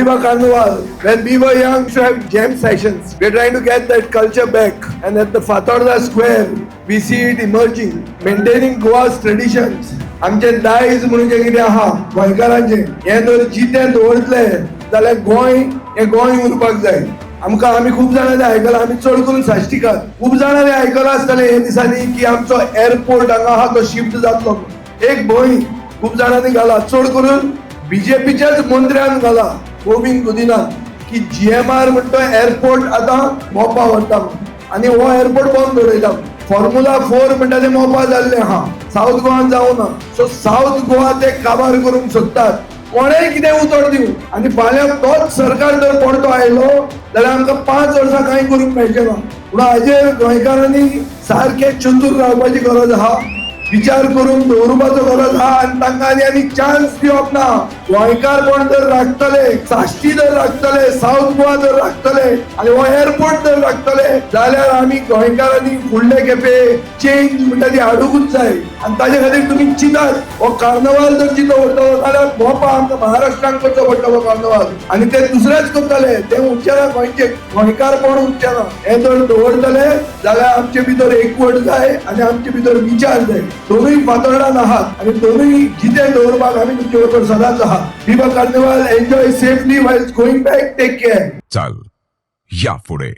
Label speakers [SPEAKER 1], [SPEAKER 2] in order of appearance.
[SPEAKER 1] Viva Carnival. When we were young, we have jam sessions. We're trying to get that culture back. And at the Fatorda Square, we see it emerging, maintaining Goa's traditions. आमचे दायज म्हणून जे कितें आहा गोंयकारांचे हे जर जितें दवरतले जाल्यार गोंय हे गोंय उरपाक जाय. आमी खूब जाणांनी आयकलां, आमी चड करून साश्टीकार खूब जाणांनी आयकलां आसतलें हे दिसांनी की आमचो एअरपोर्ट हांगा आहा तो शिफ्ट जातलो. एक भंय खूब जाणांनी घाला, चड करून बीजेपीच्याच मंत्र्यान घाला गोविंद गुदिनाथ की GMR म्हणतो एअरपोर्ट आतां मोपा वता आनी हो एअरपोर्ट बंद दवरयता. फॉर्म्युला 4 म्हणटा ते मोपा जाल्ले आहा, साऊथ गोवान जावना. सो साऊथ गोवा ते काबार करूंक सोदतात. कोणेय कितें उतर दिवं आनी फाल्यां तोच सरकार जर परतो आयलो जाल्यार आमकां 5 वर्सां कांय करूंक मेळचें ना. पूण हाजेर गोंयकारांनी सारखे चतूर रावपाची गरज आहा, विचार करून दवरपाचो गरज आहा आनी तांकां आनी चान्स दिवप ना. गोंयकारपण जर राखतले, साश्टी जर राखतले, साऊथ गोवा जर राखतले आनी हो एअरपोर्ट जर राखतले जाल्यार आमी गोंयकारांनी फुडले खेपे चेंज म्हणटा ती हाडूंकूच जाय. आनी ताजे खातीर तुमी चिंतात. हो कार्नवाल जर चिंतो पडटलो जाल्यार मोपा आमकां महाराष्ट्रान करचो पडटलो कार्नवाल आनी ते दुसरेच करतले. ते उरचे ना गोंयचे गोंयकारपण उरचे ना. हे जर दवरतले जाल्यार आमचे भितर एकवट जाय आनी आमचे भितर विचार जाय. दोनूय फातोर्डान आहात आनी दोनूय जितें दवरपाक आमी तुमचे बरोबर सदांच आहात. Viva Carnival, enjoy safely while going back. Take care.
[SPEAKER 2] चल या पुढे.